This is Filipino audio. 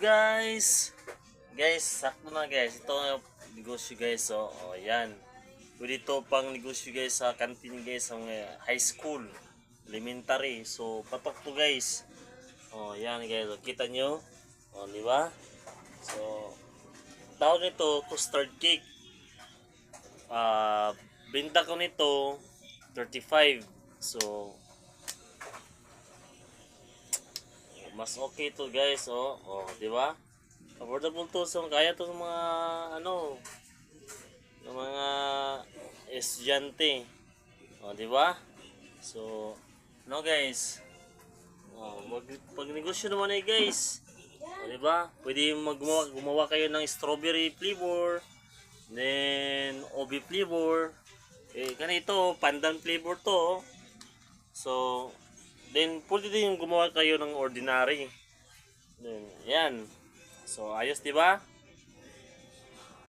guys. Guys, sakto na guys. Ito ang negosyo guys. Yan. Pwede ito pang negosyo guys sa kantin guys sa high school, elementary. So, patok to guys. Yan guys. Kita nyo? Di ba? So, tawag nito custard cake. Benta ko nito 35. So, mas okay to guys, di ba? Affordable to, so kaya to sa mga ng mga estudyante. Di ba? So, guys. Pag negosyo naman guys. Di ba? Pwede gumawa kayo ng strawberry flavor, then OB flavor. Ganito, pandan flavor to. So, then pwede din gumawa kayo ng ordinary. Then, yan. So, ayos, di ba?